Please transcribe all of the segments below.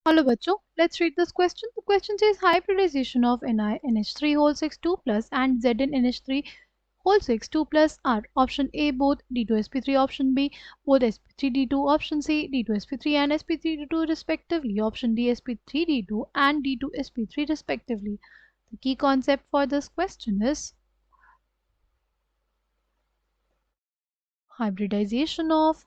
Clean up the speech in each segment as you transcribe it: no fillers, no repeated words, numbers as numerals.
Hello बच्चों, let's read this question. The question says hybridization of NiNH3 whole 6 2 plus and ZnNH3 whole 6 2 plus are option A both D2sp3, option B both sp3d2, option C D2sp3 and sp3d2 respectively, option D sp3d2 and D2sp3 respectively. The key concept for this question is hybridization of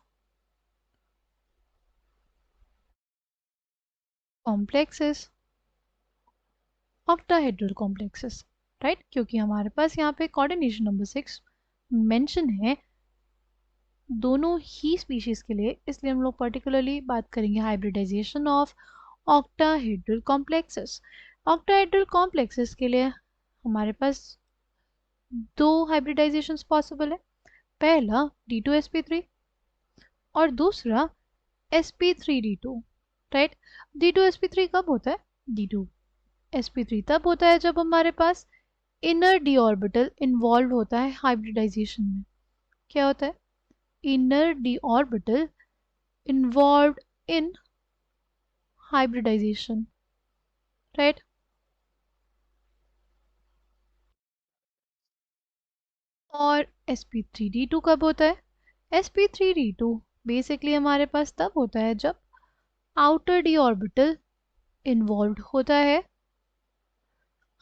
complexes, octahedral complexes, right क्योंकि हमारे पास यहाँ पे coordination number 6 mention है दोनों ही species के लिए, इसलिए हम लोग पर्टिकुलरली बात करेंगे hybridization of octahedral complexes. Octahedral complexes के लिए हमारे पास दो हाइब्रिडाइजेशंस पॉसिबल है, पहला D2sp3 और दूसरा sp3d2, राइट। D2sp3 कब होता है? D2sp3 तब होता है जब हमारे पास इनर डी ऑर्बिटल इन्वॉल्व होता है हाइब्रिडाइजेशन में। क्या होता है? Inner D orbital involved in hybridization, right? और sp3d2 कब होता है? sp3d2 बेसिकली हमारे पास तब होता है जब आउटर डी ऑर्बिटल इन्वॉल्व होता है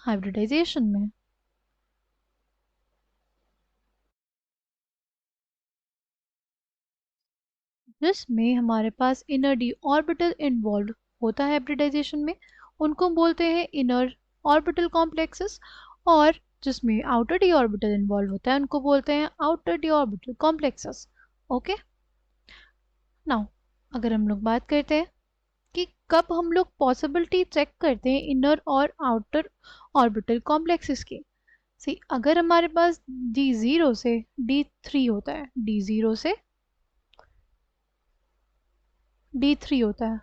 हाइब्रिडाइजेशन में। जिसमें हमारे पास इनर डी ऑर्बिटल इन्वॉल्व होता है हाइब्रिडाइजेशन में, उनको बोलते हैं इनर ऑर्बिटल कॉम्प्लेक्सेस, और जिसमें आउटर डी ऑर्बिटल इन्वॉल्व होता है उनको बोलते हैं outer D orbital complexes. Okay, now अगर हम लोग बात करते हैं कि कब हम लोग पॉसिबिलिटी चेक करते हैं इनर और आउटर ऑर्बिटल कॉम्प्लेक्सेस की। सी अगर हमारे पास D0 से D3 होता है, D0 से D3 होता है,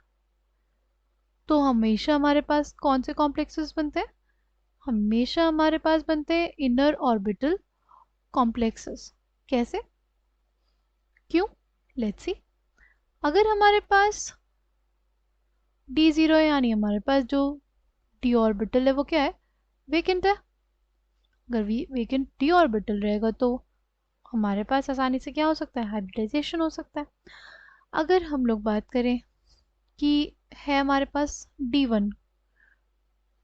तो हमेशा हमारे पास कौन से कॉम्प्लेक्सेस बनते हैं? हमेशा हमारे पास बनते हैं इनर ऑर्बिटल कॉम्प्लेक्सेस। कैसे, क्यों? Let's see. अगर हमारे पास D0 है, यानी हमारे पास जो डी ऑर्बिटल है वो क्या है? वेकेंट है। अगर वेकेंट डी ऑर्बिटल रहेगा तो हमारे पास आसानी से क्या हो सकता है? हाइब्रिडाइजेशन हो सकता है। अगर हम लोग बात करें कि है हमारे पास D1,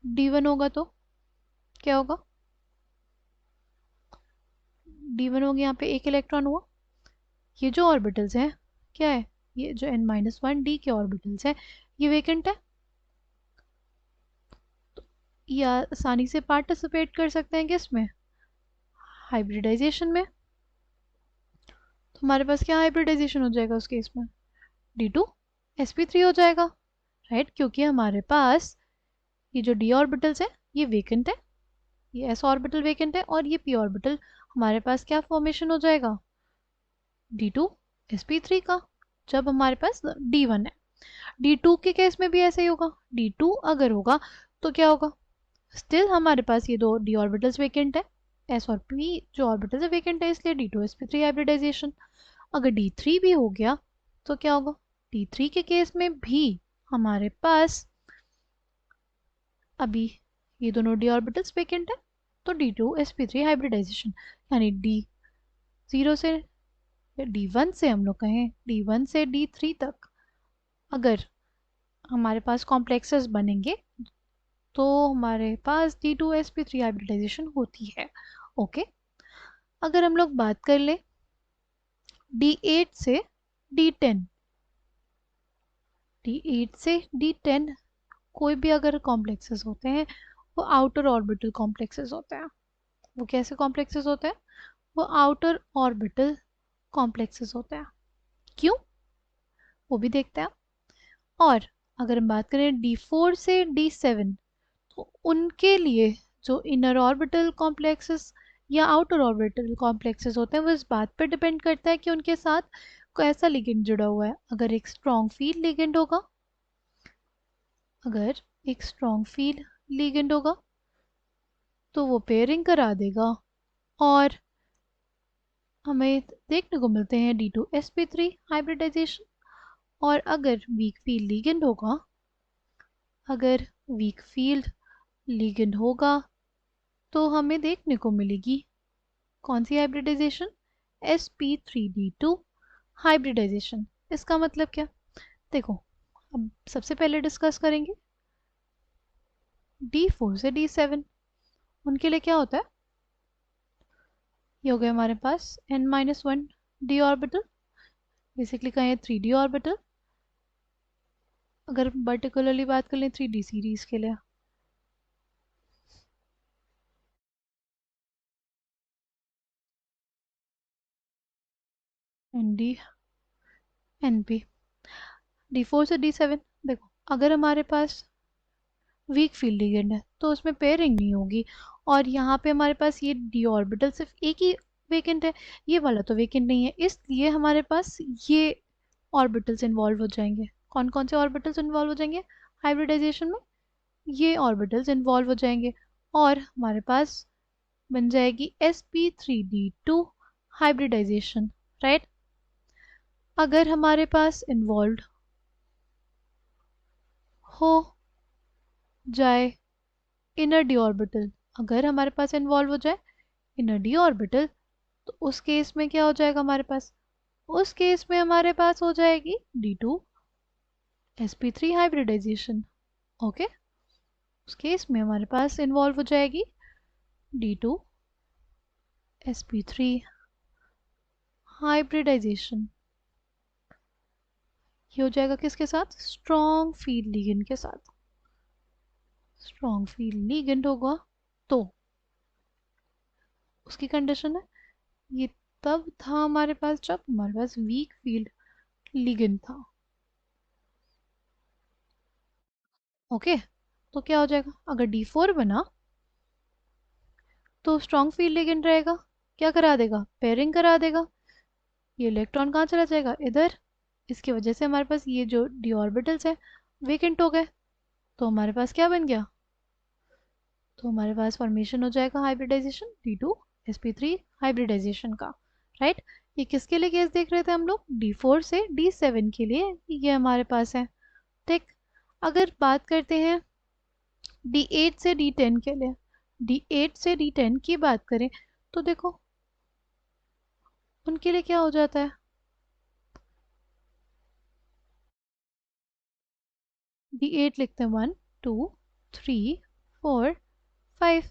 D1 होगा तो क्या होगा? D1 हो गया, यहाँ पे एक इलेक्ट्रॉन हुआ। ये जो ऑर्बिटल्स हैं क्या है? ये जो n-1 d के ऑर्बिटल्स हैं ये वेकेंट है, तो ये आसानी से पार्टिसिपेट कर सकते हैं किसमें? हाइब्रिडाइजेशन में। तो हमारे पास क्या हाइब्रिडाइजेशन हो जाएगा उस केस में? D2sp3 हो जाएगा, राइट, क्योंकि हमारे पास ये जो d ऑर्बिटल्स है ये वेकेंट है, ये s ऑर्बिटल वेकेंट है, और ये p ऑर्बिटल हमारे पास क्या फॉर्मेशन हो जाएगा? D2sp3 का, जब हमारे पास D1 है। D2 के केस में भी ऐसे ही होगा। D2 अगर होगा तो क्या होगा? स्टिल हमारे पास ये दो d ऑर्बिटल्स वेकेंट है, s और p जो ऑर्बिटल्स है वेकेंट है, इसलिए D2sp3 हाइब्रिडाइजेशन। अगर D3 भी हो गया तो क्या होगा? D3 के केस में भी हमारे पास अभी ये दोनों d ऑर्बिटल्स वेकेंट है, तो D2sp3 हाइब्रिडाइजेशन, यानी D0 से D1 से हम लोग कहें D1 से D3 तक अगर हमारे पास कॉम्प्लेक्सेस बनेंगे तो हमारे पास D2sp3 हाइब्रिडाइजेशन होती है। ओके, अगर हम लोग बात कर ले D8 से D10, D8 से D10 कोई भी अगर कॉम्प्लेक्सेस होते हैं वो आउटर ऑर्बिटल कॉम्प्लेक्सेस होते हैं। वो कैसे कॉम्प्लेक्सेस होते हैं? वो आउटर ऑर्बिटल कॉम्प्लेक्सेस होते हैं। क्यों? वो भी देखते हैं। और अगर हम बात करें D4 से D7, तो उनके लिए जो इनर ऑर्बिटल कॉम्प्लेक्सेस या आउटर ऑर्बिटल कॉम्प्लेक्सेस होते हैं वो इस बात पर डिपेंड करता है कि उनके साथ कैसा लिगेंड जुड़ा हुआ है। अगर एक स्ट्रॉन्ग फील्ड लिगेंड होगा, अगर एक स्ट्रॉन्ग फील्ड लिगेंड होगा तो वो पेयरिंग करा देगा और हमें देखने को मिलते हैं D2sp3 हाइब्रिडाइजेशन। और अगर वीक फील्ड लिगेंड होगा अगर वीक फील्ड लिगेंड होगा तो हमें देखने को मिलेगी कौन सी हाइब्रिडाइजेशन, sp3d2 हाइब्रिडाइजेशन। इसका मतलब क्या, देखो अब सबसे पहले डिस्कस करेंगे D4 से D7, उनके लिए क्या होता है, ये हो गया हमारे पास n-1 d ऑर्बिटल, बेसिकली कहें 3d ऑर्बिटल। अगर पर्टिकुलरली बात कर लें 3d सीरीज के लिए, nd np, D4 से D7। देखो अगर हमारे पास वीक फील्ड लिगेंड है तो उसमें पेयरिंग नहीं होगी, और यहाँ पे हमारे पास ये डी ऑर्बिटल सिर्फ एक ही वेकेंट है, ये वाला तो वेकेंट नहीं है, इसलिए हमारे पास ये ऑर्बिटल्स इन्वॉल्व हो जाएंगे। कौन कौन से ऑर्बिटल्स इन्वॉल्व हो जाएंगे हाइब्रिडाइजेशन में, ये ऑर्बिटल्स इन्वॉल्व हो जाएंगे, और हमारे पास बन जाएगी sp3d2 हाइब्रिडाइजेशन, राइट। अगर हमारे पास इन्वॉल्व हो जाए इनर डी ऑर्बिटल, अगर हमारे पास इन्वॉल्व हो जाए इनर डी ऑर्बिटल, तो उस केस में क्या हो जाएगा हमारे पास, उस केस में हमारे पास हो जाएगी D2 sp3 हाइब्रिडाइजेशन। ओके, उस केस में हमारे पास इन्वॉल्व हो जाएगी D2 sp3 हाइब्रिडाइजेशन। ये हो जाएगा किसके साथ, स्ट्रॉन्ग फील्ड लिगेंड के साथ। स्ट्रॉन्ग फील्ड लिगेंड होगा तो उसकी कंडीशन है, ये तब था हमारे पास जब हमारे पास वीक फील्ड लिगेंड था। ओके, तो क्या हो जाएगा, अगर D4 बना तो स्ट्रॉन्ग फील्ड लिगेंड रहेगा, क्या करा देगा, पेयरिंग करा देगा, ये इलेक्ट्रॉन कहाँ चला जाएगा, इधर। इसकी वजह से हमारे पास ये जो डी ऑर्बिटल्स है वेकेंट हो गए, तो हमारे पास क्या बन गया, तो हमारे पास फॉर्मेशन हो जाएगा हाइब्रिडाइजेशन D2 sp3 हाइब्रिडाइजेशन का, राइट। ये किसके लिए केस देख रहे थे हम लोग, D4 से D7 के लिए ये हमारे पास है, ठीक। अगर बात करते हैं D8 से D10 के लिए, D8 से D10 की बात करें तो देखो उनके लिए क्या हो जाता है, D8 लिखते हैं 1 2 3 4 5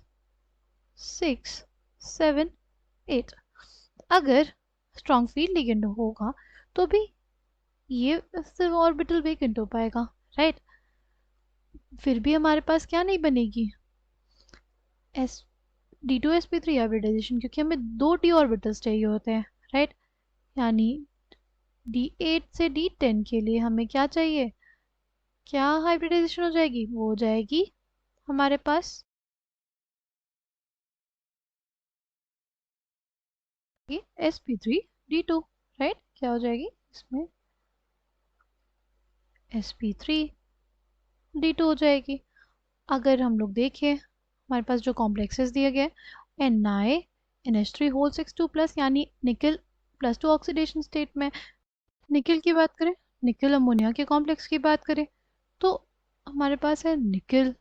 6 7 8। अगर स्ट्रॉन्ग फील्ड लिगेंड होगा तो भी ये सिर्फ ऑर्बिटल वेकेंट हो पाएगा, राइट। फिर भी हमारे पास क्या नहीं बनेगी, एस D2sp3 हाइब्रिडाइजेशन, क्योंकि हमें दो डी ऑर्बिटल्स चाहिए होते हैं, राइट। यानी D8 से D10 के लिए हमें क्या चाहिए, क्या हाइब्रिडाइजेशन हो जाएगी, वो हो जाएगी हमारे पास sp3d2, राइट। क्या हो जाएगी इसमें sp3d2 हो जाएगी। अगर हम लोग देखें हमारे पास जो कॉम्प्लेक्सेस दिए गए Ni NH3 होल 6 2+ यानी निकल +2 ऑक्सीडेशन स्टेट में, निकल की बात करें, निकल अमोनिया के कॉम्प्लेक्स की बात करें तो हमारे पास है निकल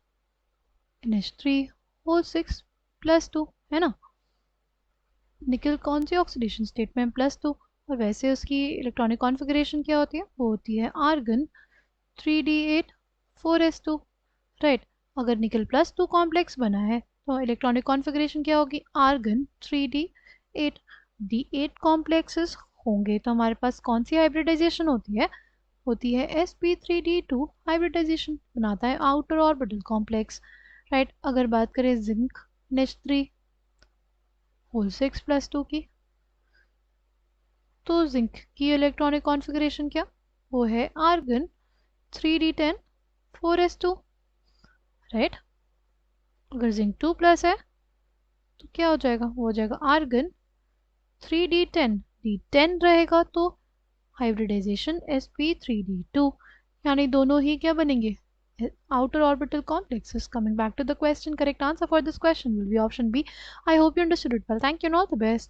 NH3 होल 6+2, है ना। निकल कौन सी ऑक्सीडेशन स्टेट में, +2, और वैसे उसकी इलेक्ट्रॉनिक कॉन्फ़िगरेशन क्या होती है, वो होती है आर्गन 3d8 4s2, राइट। अगर निकल +2 कॉम्प्लेक्स बना है तो इलेक्ट्रॉनिक कॉन्फ़िगरेशन क्या होगी, आर्गन 3d8, d8 कॉम्प्लेक्सेस होंगे तो हमारे पास कौन सी हाइब्रिडाइजेशन होती है sp3d2 हाइब्रिडाइजेशन, बनाता है आउटर ऑर्बिटल कॉम्प्लेक्स, राइट। अगर बात करें जिंक NH3 होल 6+2 की, तो जिंक की इलेक्ट्रॉनिक कॉन्फ़िगरेशन क्या, वो है आर्गन 3d10 4s2, राइट। अगर जिंक 2+ है तो क्या हो जाएगा, वो हो जाएगा आर्गन 3d10, d10 रहेगा तो हाइब्रिडाइजेशन sp3d2, यानी दोनों ही क्या बनेंगे, outer orbital complexes. Coming back to the question, correct answer for this question will be option B. I hope you understood it well. Thank you and all the best.